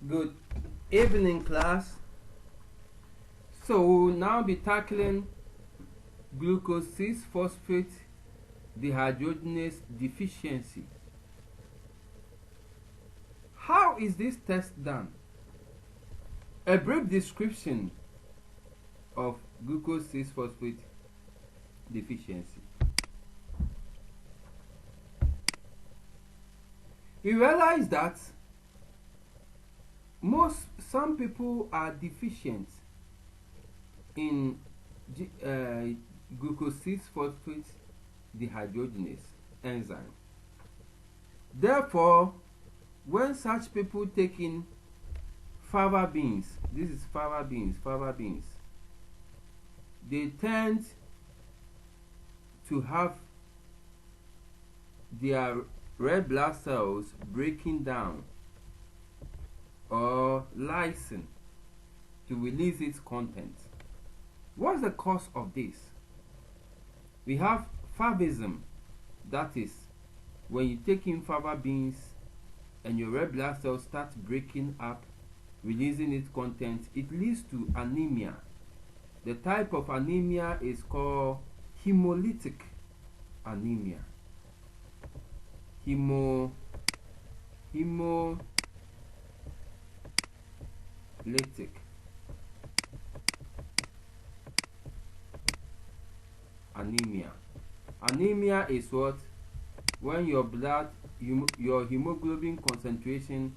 Good evening, class. So we'll now be tackling glucose 6-phosphate dehydrogenase deficiency. How is this test done? A brief description of glucose 6-phosphate deficiency. We realize that some people are deficient in glucose 6-phosphate dehydrogenase enzyme. Therefore, when such people take in fava beans, this is fava beans, they tend to have their red blood cells breaking down or lysing to release its content. What's the cause of this? We have favism, that is, when you take in fava beans and your red blood cells start breaking up, releasing its content, it leads to anemia. The type of anemia is called hemolytic anemia. Hemolytic anemia. Anemia is what? When your hemoglobin concentration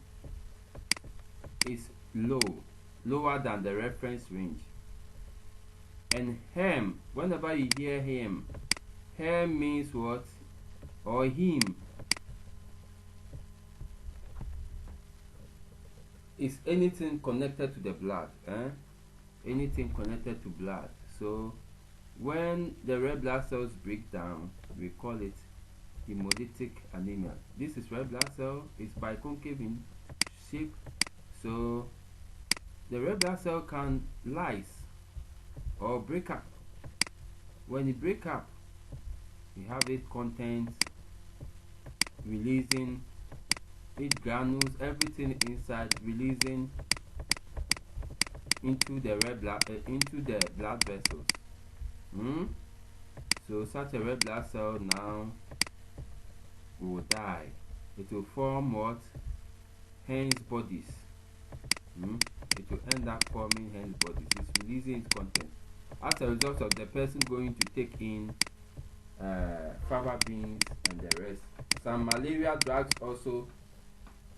is lower than the reference range. And hem, whenever you hear hem means what? Or heme is anything connected to the blood, anything connected to blood. So when the red blood cells break down, we call it hemolytic anemia. This is red blood cell, is biconcave in shape, so the red blood cell can lyse or break up. When it break up, we have its contents releasing its granules, everything inside releasing into the blood vessels. So such a red blood cell now will die. It will form what? Hen's bodies. It will end up forming Hen's bodies. It's releasing its content as a result of the person going to take in fava beans and the rest. Some malaria drugs also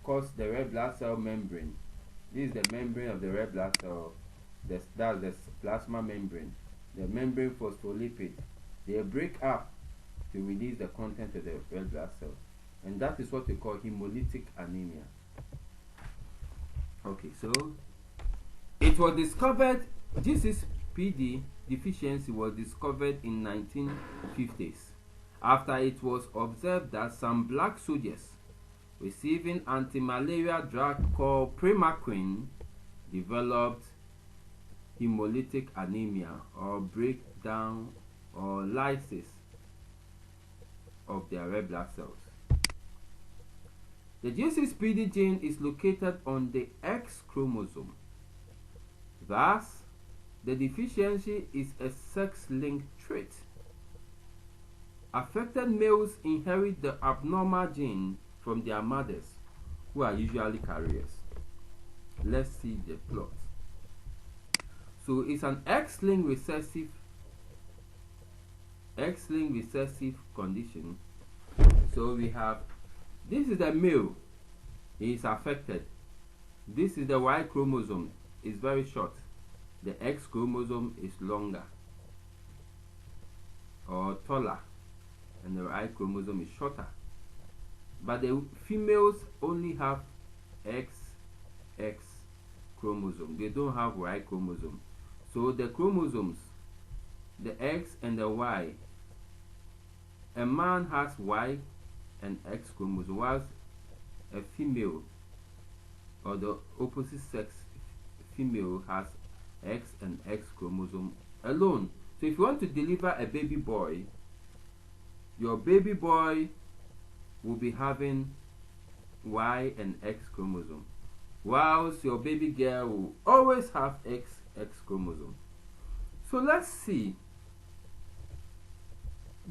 cause the red blood cell membrane. This is the membrane of the red blood cell. That's the plasma membrane. The membrane phospholipid. They break up to release the content of the red blood cell. And that is what we call hemolytic anemia. Okay, so it was discovered, G6PD deficiency was discovered in 1950s after it was observed that some black soldiers receiving anti-malaria drug called primaquine developed hemolytic anemia or breakdown or lysis of their red blood cells. The G6PD gene is located on the X chromosome. Thus, the deficiency is a sex-linked trait. Affected males inherit the abnormal gene from their mothers, who are usually carriers. Let's see the plot. So it's an X-linked recessive condition. So we have, this is the male, he is affected. This is the Y chromosome, is very short. The X chromosome is longer or taller, and the Y chromosome is shorter. But the females only have XX chromosome. They don't have Y chromosome. So the chromosomes, the X and the Y, a man has Y and X chromosome, whilst a female or the opposite sex female has X and X chromosome alone. So if you want to deliver a baby boy, your baby boy will be having Y and X chromosome. whilst your baby girl will always have X chromosome. So let's see.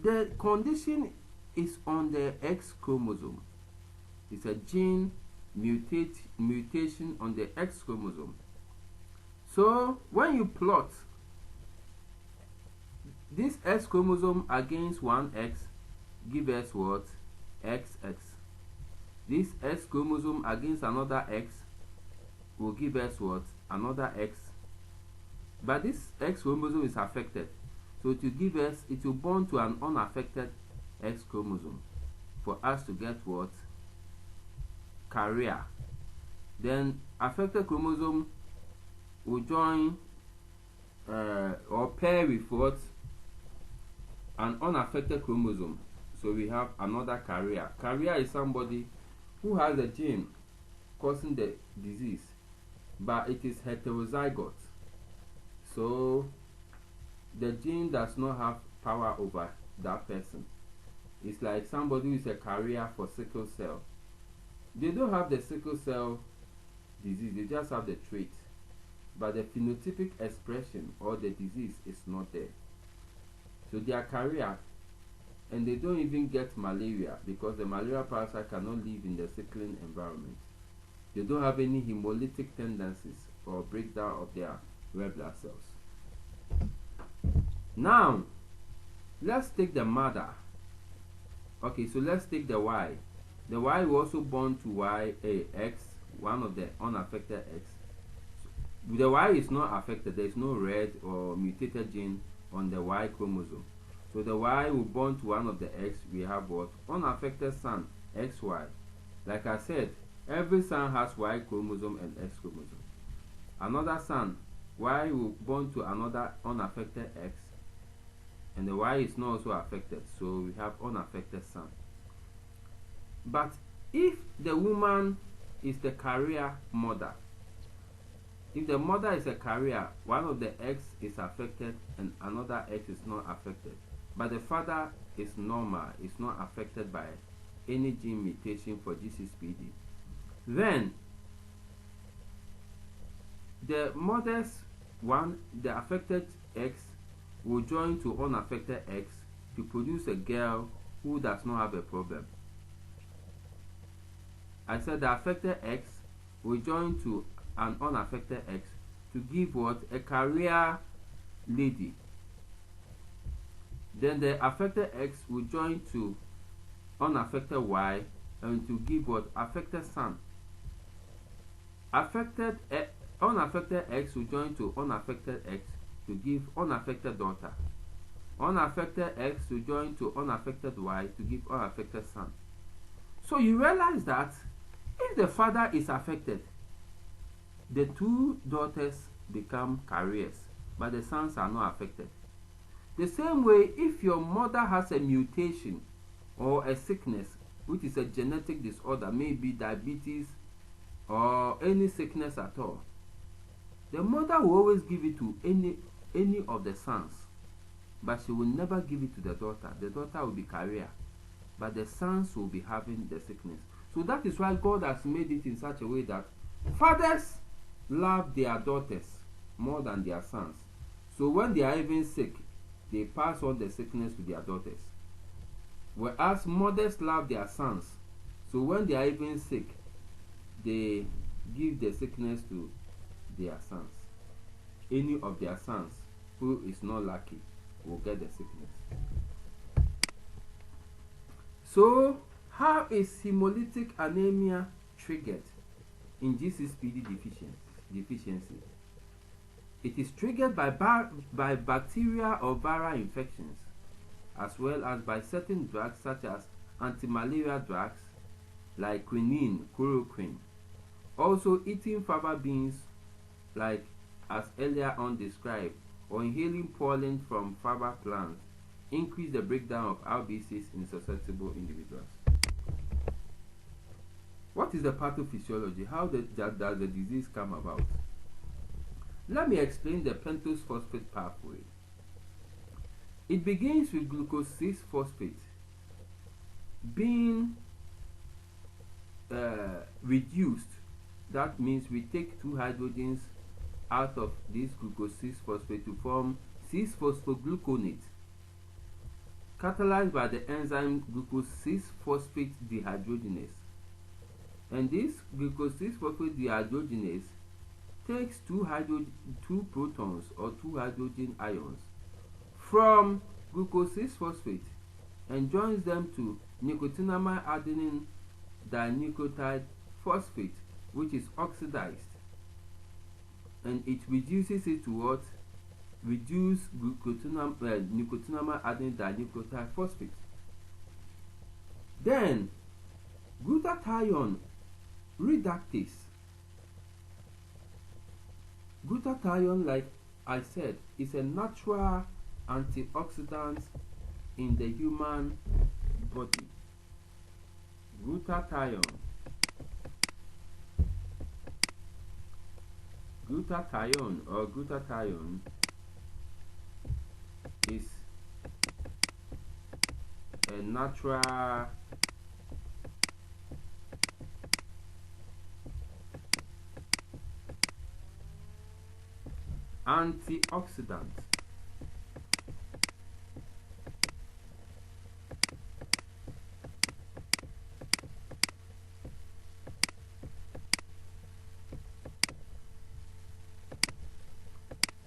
The condition is on the X chromosome. It's a gene mutation on the X chromosome. So when you plot this X chromosome against one X, give us what? XX. This X chromosome against another X will give us what? Another X. But this X chromosome is affected, so it will give us, it will bond to an unaffected X chromosome for us to get what? Carrier. Then affected chromosome will join or pair with what? An unaffected chromosome. So we have another carrier. Carrier is somebody who has a gene causing the disease, but it is heterozygote. So the gene does not have power over that person. It's like somebody who is a carrier for sickle cell. They don't have the sickle cell disease, they just have the trait, but the phenotypic expression or the disease is not there. So they are carrier, and they don't even get malaria because the malaria parasite cannot live in the sickling environment. They don't have any hemolytic tendencies or breakdown of their red blood cells. Now, let's take the mother. Okay, so let's take the Y. The Y will also bond to X, one of the unaffected X. The Y is not affected. There is no red or mutated gene on the Y chromosome. So the Y will bond to one of the X. We have what? Unaffected son, XY. Like I said, every son has Y chromosome and X chromosome. Another son, Y will bond to another unaffected X, and the Y is not also affected, so we have unaffected son. But if the woman is the carrier mother, if the mother is a carrier, one of the X is affected and another X is not affected, but the father is normal, is not affected by any gene mutation for G6PD, then the mother's one, the affected X will join to unaffected X to produce a girl who does not have a problem. I said the affected X will join to an unaffected X to give what? A carrier lady. Then the affected X will join to unaffected Y and to give what? Affected son. Unaffected X will join to unaffected X to give unaffected daughter. Unaffected X will join to unaffected Y to give unaffected son. So you realize that if the father is affected, the two daughters become carriers, but the sons are not affected. The same way, if your mother has a mutation or a sickness, which is a genetic disorder, maybe diabetes or any sickness at all, the mother will always give it to any of the sons, but she will never give it to the daughter. The daughter will be carrier, but the sons will be having the sickness. So that is why God has made it in such a way that fathers love their daughters more than their sons. So when they are even sick, they pass on the sickness to their daughters. Whereas mothers love their sons, so when they are even sick, they give the sickness to their sons. Any of their sons who is not lucky will get the sickness. So how is hemolytic anemia triggered in G6PD deficiency? It is triggered by bacteria or viral infections, as well as by certain drugs such as anti-malaria drugs like quinine, chloroquine. Also eating fava beans, like as earlier on described, or inhaling pollen from fava plants increase the breakdown of RBCs in susceptible individuals. What is the pathophysiology? How does the disease come about? Let me explain the pentose phosphate pathway. It begins with glucose 6-phosphate being reduced that means we take two hydrogens out of this glucose 6-phosphate to form 6-phosphogluconate, catalyzed by the enzyme glucose 6-phosphate dehydrogenase. And this glucose 6-phosphate dehydrogenase takes two protons or two hydrogen ions from glucose 6-phosphate and joins them to nicotinamide adenine dinucleotide phosphate, which is oxidized, and it reduces it to what? Reduce nicotinamide adenine dinucleotide phosphate. Then glutathione reductase. Glutathione, like I said, is a natural antioxidant in the human body. Glutathione is a natural antioxidant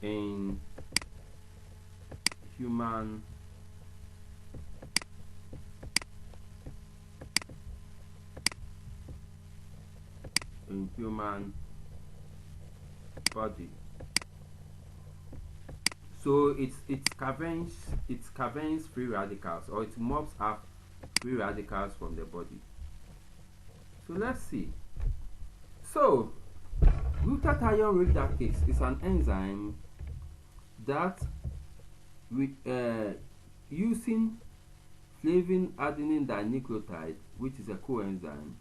in human body. So it scavenges free radicals, or it mops up free radicals from the body. So let's see. So glutathione reductase is an enzyme that using flavin adenine dinucleotide, which is a coenzyme,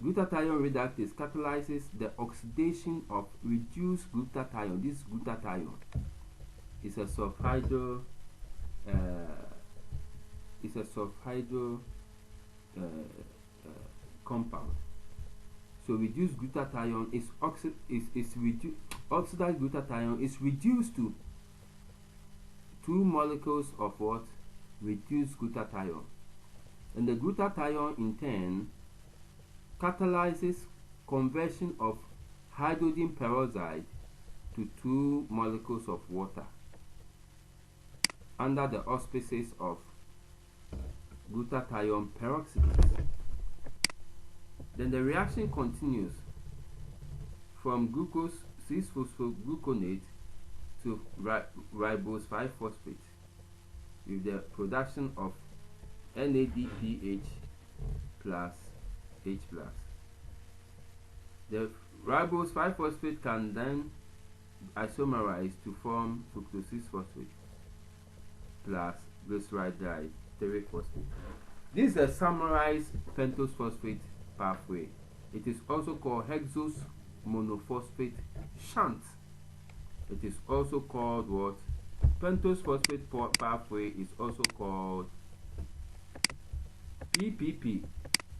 glutathione reductase catalyzes the oxidation of reduced glutathione. This glutathione is a sulfhydryl compound. So reduced glutathione is oxidized glutathione is reduced to two molecules of what? Reduced glutathione. And the glutathione in turn catalyzes conversion of hydrogen peroxide to two molecules of water under the auspices of glutathione peroxidase. Then the reaction continues from glucose 6-phosphogluconate to ribose 5-phosphate with the production of NADPH plus H+. The ribose 5-phosphate can then isomerize to form fructose 6-phosphate plus glyceride 3-phosphate. This is a summarized pentose phosphate pathway. It is also called hexose monophosphate shunt. It is also called what? Pentose phosphate pathway is also called PPP,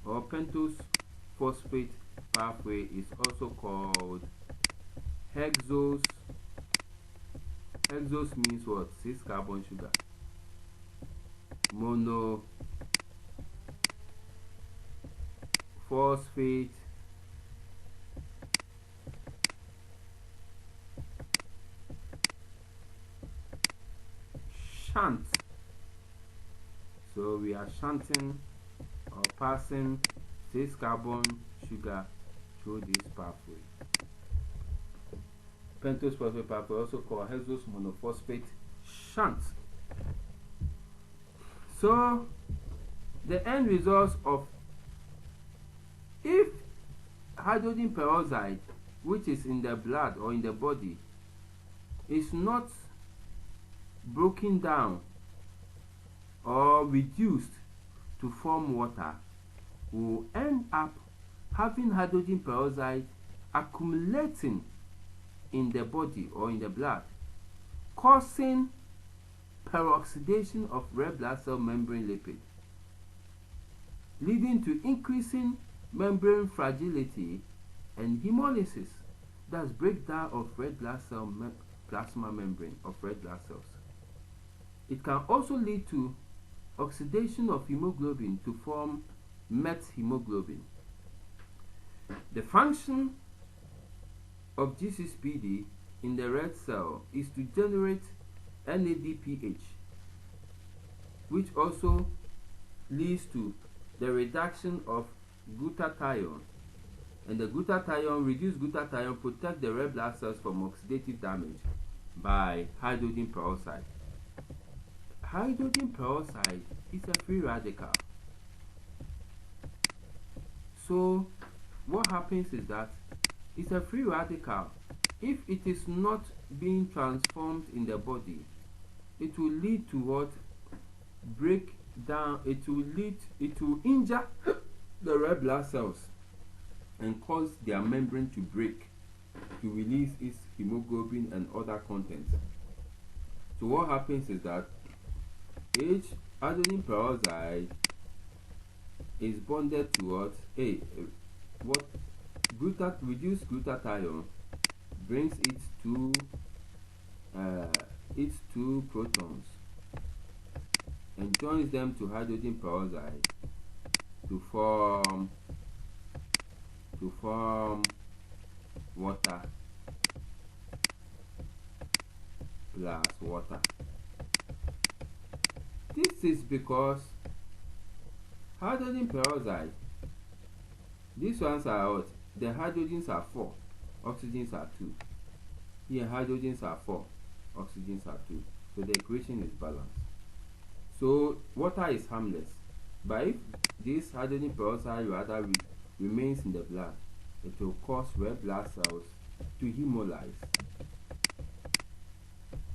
or pentose phosphate pathway is also called hexose. Hexose means what? 6 carbon sugar. Monophosphate shunt. So we are shunting or passing 6 carbon sugar through this pathway. Pentose phosphate pathway, also called hexose monophosphate shunt. So the end results of, if hydrogen peroxide, which is in the blood or in the body, is not broken down or reduced to form water, we will end up having hydrogen peroxide accumulating in the body or in the blood, causing peroxidation of red blood cell membrane lipid, leading to increasing membrane fragility, and hemolysis. That's breakdown of red blood cell plasma membrane of red blood cells. It can also lead to oxidation of hemoglobin to form methemoglobin. The function of G6PD in the red cell is to generate NADPH, which also leads to the reduction of glutathione. And the reduced glutathione protect the red blood cells from oxidative damage by hydrogen peroxide. Hydrogen peroxide is a free radical. So what happens is that it's a free radical. If it is not being transformed in the body, it will lead to what? Breakdown. It will injure the red blood cells and cause their membrane to break to release its hemoglobin and other contents. So what happens is that hydrogen peroxide is bonded to what? Reduced glutathione brings its two protons and joins them to hydrogen peroxide to form water plus water. This is because hydrogen peroxide, these ones are what? The hydrogens are 4, oxygens are 2. Here hydrogens are 4, oxygens are 2. So the equation is balanced. So water is harmless. But if this hydrogen peroxide rather remains in the blood, it will cause red blood cells to hemolyze.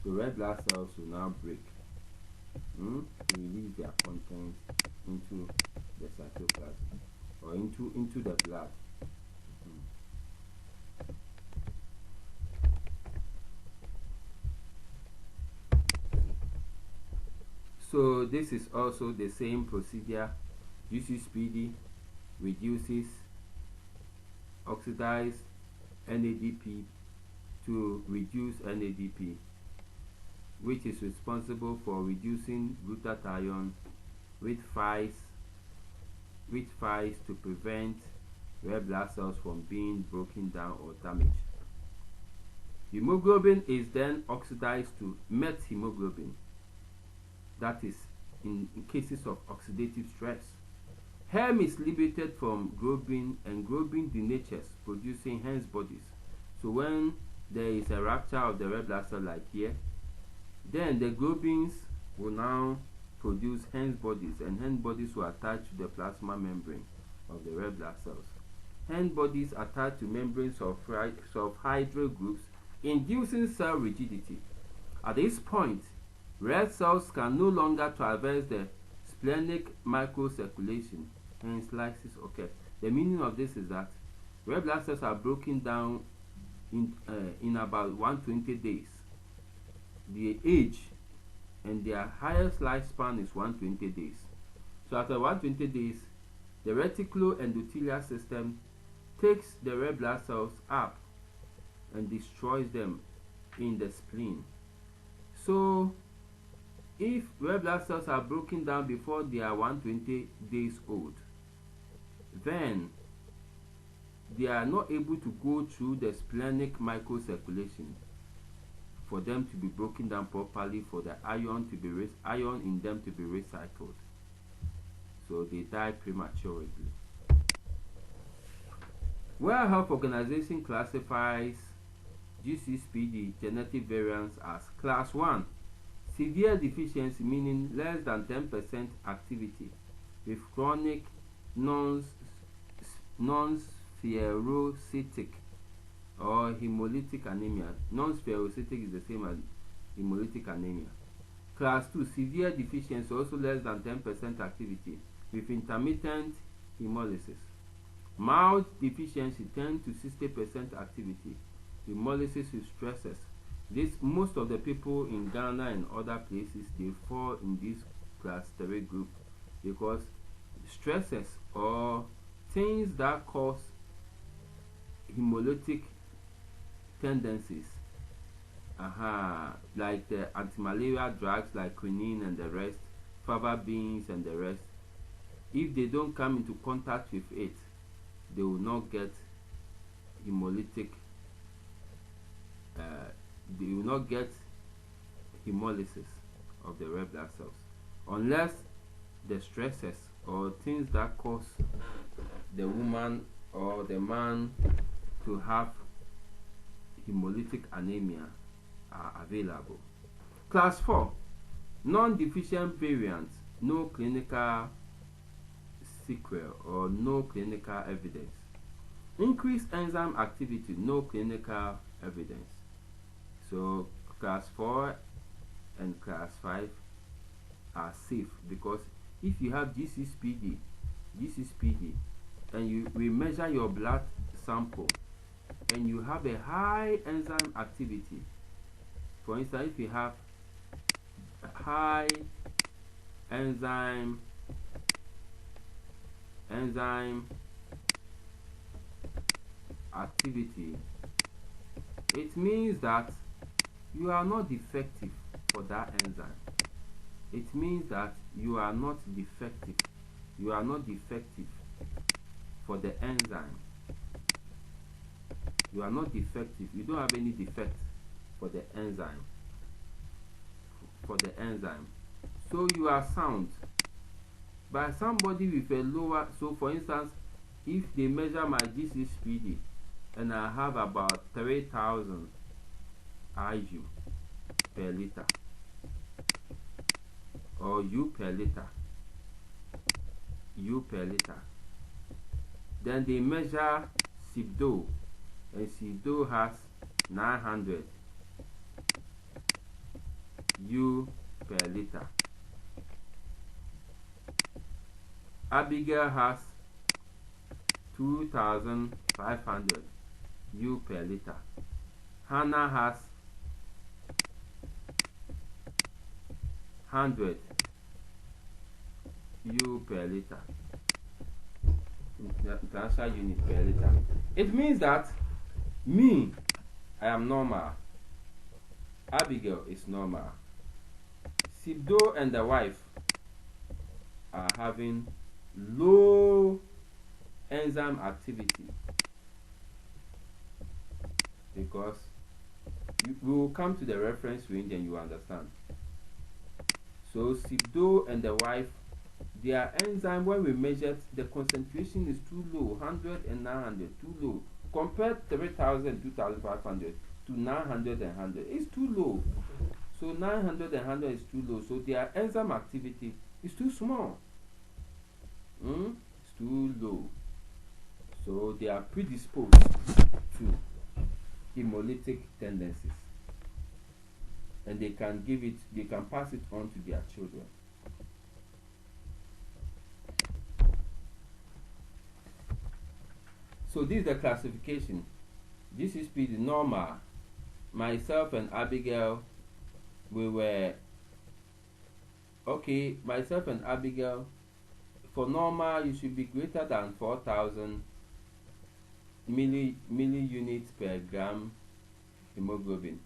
So red blood cells will now break to release their contents into the cytoplasm or into the blood. So this is also the same procedure. G6PD reduces oxidized NADP to reduce NADP, which is responsible for reducing glutathione, which fights to prevent red blood cells from being broken down or damaged. Hemoglobin is then oxidized to methemoglobin. That is in cases of oxidative stress. Heme is liberated from globin, and globin denatures, producing Hence bodies. So when there is a rupture of the red blood cell like here, then the globins will now produce Hence bodies, and Hence bodies will attach to the plasma membrane of the red blood cells. Hence bodies attach to membranes of hydroxyl groups, inducing cell rigidity. At this point, red cells can no longer traverse the splenic microcirculation, hence lysis occurs. The meaning of this is that red blood cells are broken down in about 120 days. The age and their highest lifespan is 120 days. So after 120 days, the reticuloendothelial system takes the red blood cells up and destroys them in the spleen. So if red blood cells are broken down before they are 120 days old, then they are not able to go through the splenic microcirculation for them to be broken down properly, for the iron in them to be recycled. So they die prematurely. World Health Organization classifies G6PD genetic variants as class 1, severe deficiency, meaning less than 10% activity, with chronic non-spherocytic or hemolytic anemia. Non-spherocytic is the same as hemolytic anemia. Class 2, severe deficiency, also less than 10% activity, with intermittent hemolysis. Mild deficiency, 10 to 60% activity, hemolysis with stresses. Most of the people in Ghana and other places, they fall in this class 3 group because stresses or things that cause hemolytic tendencies, like the anti-malaria drugs like quinine and the rest, fava beans and the rest. If they don't come into contact with it, they will not get hemolytic, they will not get hemolysis of the red blood cells, unless the stresses or things that cause the woman or the man to have hemolytic anemia are available. Class 4, non-deficient variants, no clinical sequel or no clinical evidence. Increased enzyme activity, no clinical evidence. So class 4 and class 5 are safe, because if you have G6PD, and we measure your blood sample and you have a high enzyme activity, for instance, if you have high enzyme activity, it means that you are not defective for that enzyme. It means that you are not defective. You are not defective for the enzyme. You are not defective. You don't have any defect for the enzyme. So you are sound. But somebody with a lower, so for instance, if they measure my G6PD and I have about 3,000 IU per liter or U per liter, then they measure SIBDO, and SIBDO has 900 U per liter. Abigail has 2,500 U per liter. Hannah has 100 U per liter. International unit per liter. It means that me, I am normal. Abigail is normal. Sibdo and the wife are having low enzyme activity, because we will come to the reference range and you understand. So Sibdo and the wife, their enzyme, when we measured, the concentration is too low, 100 and 900, too low. Compared 3,000, 2,500 to 900 and 100, it's too low. So 900 and 100 is too low. So their enzyme activity is too small. It's too low. So they are predisposed to hemolytic tendencies, and they can pass it on to their children. So this is the classification. This is pretty normal. Myself and Abigail, we were okay. Myself and Abigail, for normal, you should be greater than 4,000 milli-units per gram hemoglobin.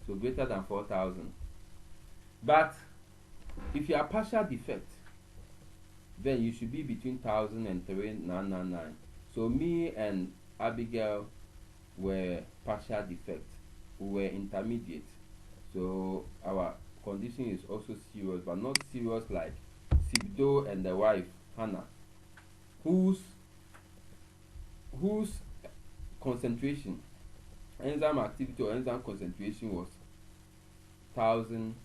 So greater than 4,000. But if you are partial defect, then you should be between 1,000 and 3,999. So me and Abigail were partial defect. We were intermediate. So our condition is also serious, but not serious like Sibdo and the wife Hannah, whose concentration, enzyme activity or enzyme concentration was 1,000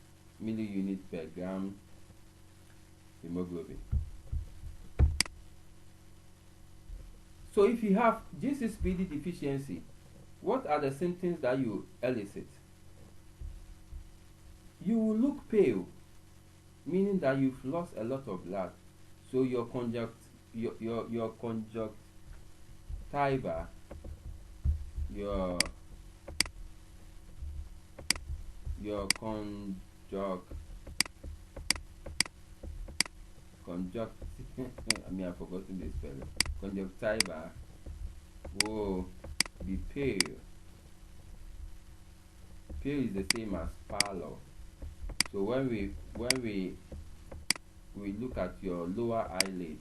milli-units per gram hemoglobin. So if you have G6PD deficiency, what are the symptoms that you elicit? You will look pale, meaning that you've lost a lot of blood. So your conjunctiva, your conjunctiva, I mean, I've forgotten the spelling. conjunctiva will be pale. Pale is the same as pallor. So when we look at your lower eyelid,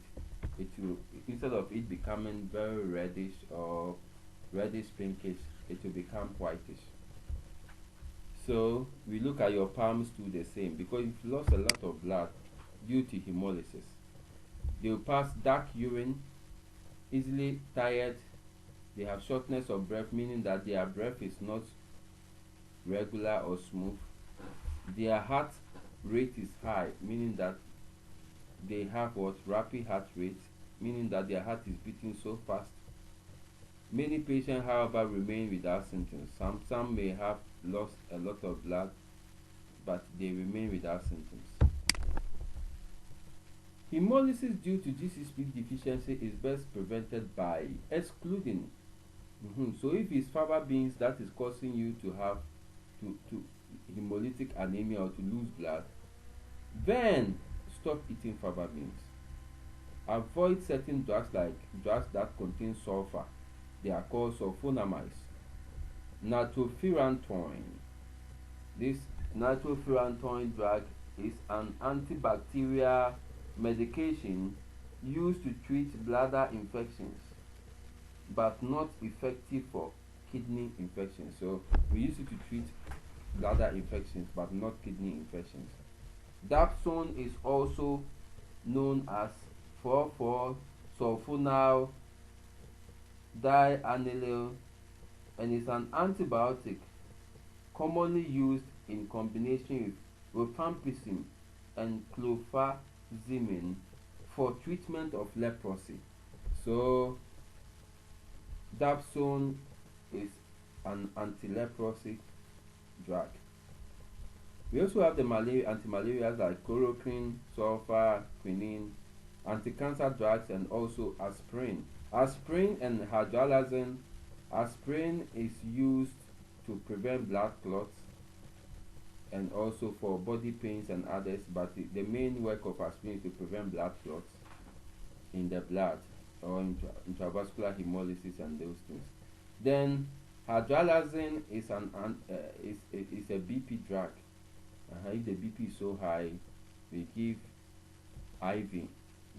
it will, instead of it becoming very reddish or reddish pinkish, it will become whitish. So we look at your palms too, the same, because you've lost a lot of blood due to hemolysis. They will pass dark urine, easily tired. They have shortness of breath, meaning that their breath is not regular or smooth. Their heart rate is high, meaning that they have what? Rapid heart rate, meaning that their heart is beating so fast. Many patients, however, remain without symptoms. Some may have lost a lot of blood, but they remain without symptoms. Hemolysis due to G6PD deficiency is best prevented by excluding. So if it's fava beans that is causing you to have to hemolytic anemia or to lose blood, then stop eating fava beans. Avoid certain drugs like drugs that contain sulfur. They are called sulfonamides. Nitrofurantoin. This nitrofurantoin drug is an antibacterial medication used to treat bladder infections, but not effective for kidney infections. So we use it to treat bladder infections, but not kidney infections. Dapsone is also known as 4,4-sulfonyl dianylyl and is an antibiotic commonly used in combination with rifampicin and clofazimine for treatment of leprosy. So dapsone is an anti-leprosy drug. We also have the anti-malarials like chloroquine, sulfur, quinine, anti-cancer drugs, and also aspirin. Aspirin and hydralazine. Aspirin is used to prevent blood clots and also for body pains and others, but the main work of aspirin is to prevent blood clots in the blood or intravascular hemolysis and those things. Then hydralazine is a BP drug. If the BP is so high, we give IV.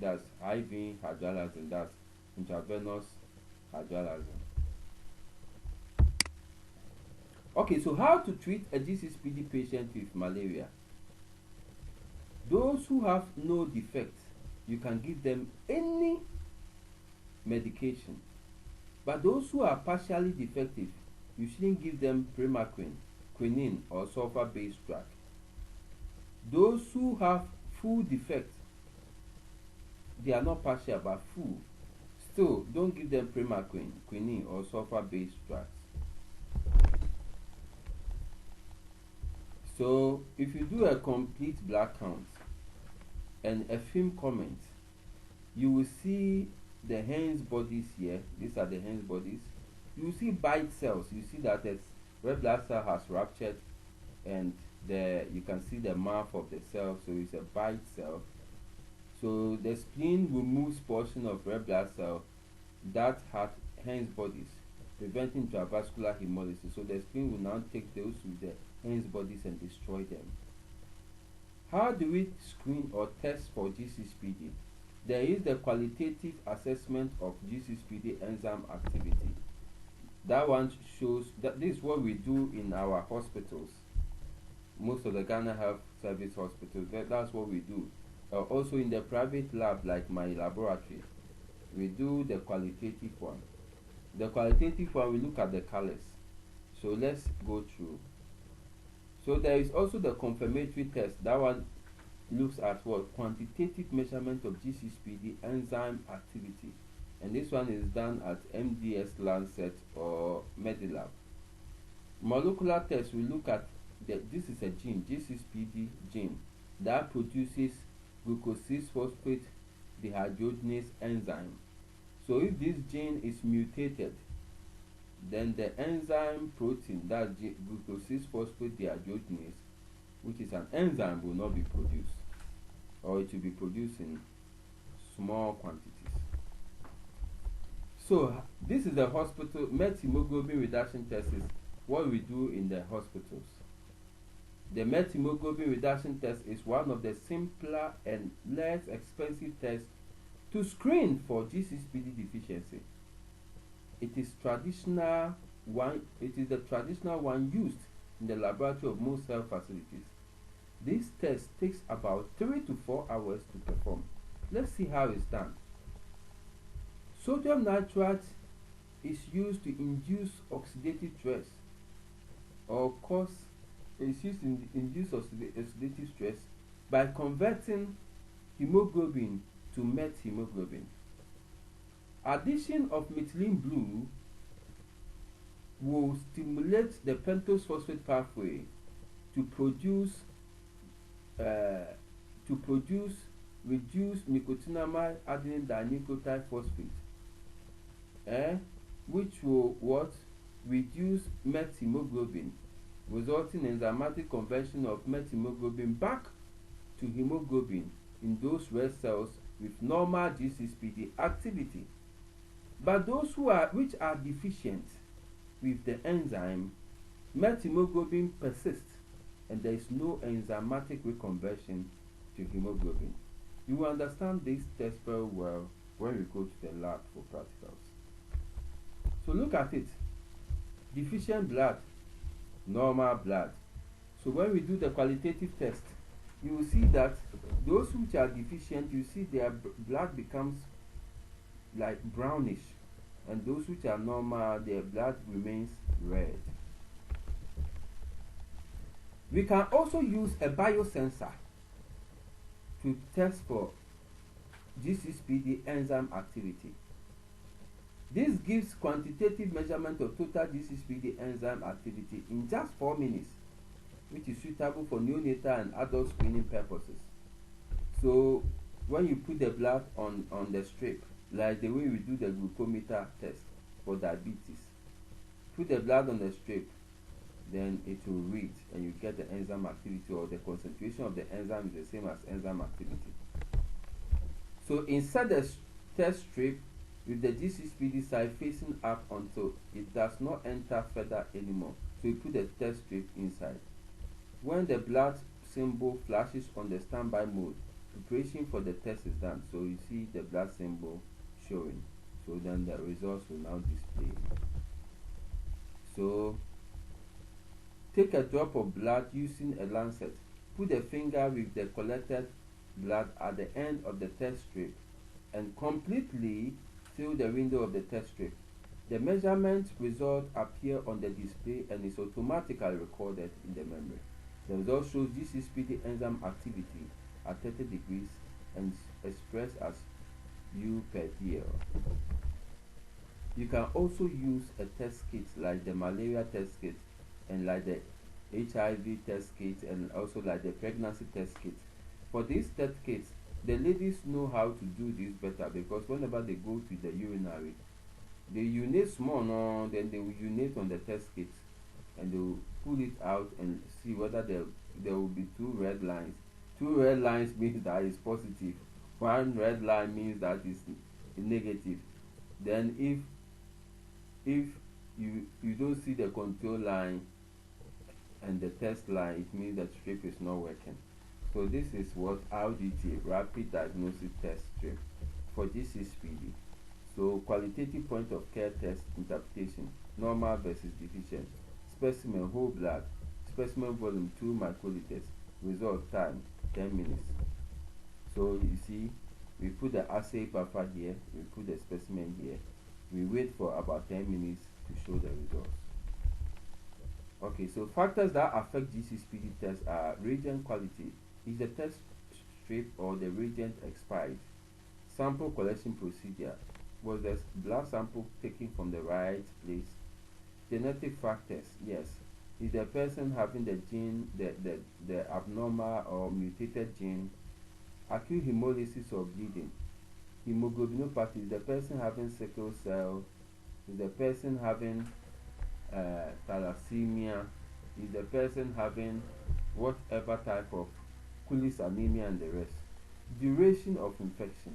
That's IV hydralazine. That's intravenous hydralazine. Okay, so how to treat a G6PD patient with malaria? Those who have no defect, you can give them any medication. But those who are partially defective, you shouldn't give them primaquine, quinine, or sulfur-based drug. Those who have full defect, they are not partial but full, still don't give them primaquine, quinine, or sulfur-based drugs. So if you do a complete blood count and a film comment, you will see the Heinz bodies here. These are the Heinz bodies. You will see bite cells. You see that the red blood cell has ruptured, and you can see the mouth of the cell, so it's a bite cell. So the spleen removes portion of red blood cell that had Heinz bodies, preventing intravascular hemolysis. So the spleen will now take those with the Heinz bodies and destroy them. How do we screen or test for G6PD? There is the qualitative assessment of G6PD enzyme activity. That one shows that this is what we do in our hospitals. Most of the Ghana Health Service hospitals, that's what we do. Also in the private lab, like my laboratory, we do the qualitative one. The qualitative one, we look at the colors. So let's go through. So there is also the confirmatory test. That one looks at what? Quantitative measurement of G6PD enzyme activity. And this one is done at MDS Lancet or Medilab. Molecular test, we look at this is a gene, G6PD gene, that produces glucose-6-phosphate dehydrogenase enzyme. So if this gene is mutated, then the enzyme protein, that glucose-6-phosphate dehydrogenase, which is an enzyme, will not be produced, or it will be produced in small quantities. So this is the hospital methemoglobin reduction test is what we do in the hospitals. The methemoglobin reduction test is one of the simpler and less expensive tests to screen for G6PD deficiency. It is the traditional one used in the laboratory of most health facilities. This test takes about 3 to 4 hours to perform. Let's see how it's done. Sodium nitrate is used to induce oxidative stress oxidative stress by converting hemoglobin to methemoglobin. Addition of methylene blue will stimulate the pentose phosphate pathway to produce reduced nicotinamide adenine dinucleotide phosphate, which will reduce methemoglobin, resulting in enzymatic conversion of methemoglobin back to hemoglobin in those red cells with normal G6PD activity. But those which are deficient with the enzyme, methemoglobin persists and there is no enzymatic reconversion to hemoglobin. You will understand this test very well when we go to the lab for practicals. So look at it. Deficient blood, normal blood. So when we do the qualitative test, you will see that those which are deficient, you see their blood becomes like brownish, and those which are normal, their blood remains red. We can also use a biosensor to test for G6PD enzyme activity. This gives quantitative measurement of total G6PD enzyme activity in just 4 minutes, which is suitable for neonatal and adult screening purposes. So when you put the blood on the strip, like the way we do the glucometer test for diabetes, put the blood on the strip, then it will read and you get the enzyme activity, or the concentration of the enzyme is the same as enzyme activity. So insert the test strip with the G6PD side facing up until it does not enter further anymore. So you put the test strip inside. When the blood symbol flashes on the standby mode, preparation for the test is done. So you see the blood symbol showing. So then the results will now display. So take a drop of blood using a lancet. Put the finger with the collected blood at the end of the test strip and completely fill the window of the test strip. The measurement result appear on the display and is automatically recorded in the memory. The result shows G6PD enzyme activity at 30 degrees and expressed as U per dl. You can also use a test kit like the malaria test kit and like the HIV test kit and also like the pregnancy test kit. For these test kits, the ladies know how to do this better, because whenever they go to the urinary, they urinate small, no, then they will urinate on the test kit and they will pull it out and see whether there will be 2 red lines. 2 red lines means that is positive, 1 red line means that is negative. Then if you don't see the control line and the test line, it means that strip is not working. So this is what RDT, rapid diagnosis test strip, for G6PD. So qualitative point of care test interpretation, normal versus deficient, specimen whole blood, specimen volume 2 microliters, result time 10 minutes. So you see, we put the assay buffer here, we put the specimen here, we wait for about 10 minutes to show the results. Okay, so factors that affect G6PD test are reagent quality. Is the test strip or the reagent expired? Sample collection procedure. Was the blood sample taken from the right place? Genetic factors. Yes. Is the person having the gene, the abnormal or mutated gene? Acute hemolysis or bleeding. Hemoglobinopathy. Is the person having sickle cell? Is the person having thalassemia? Is the person having whatever type of Kulis anemia and the rest? Duration of infection,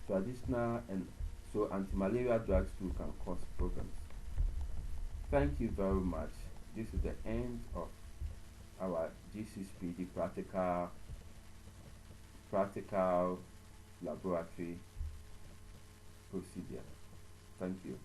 traditional and So anti-malaria drugs too can cause problems. Thank you very much. This is the end of our G6PD practical laboratory procedure. Thank you.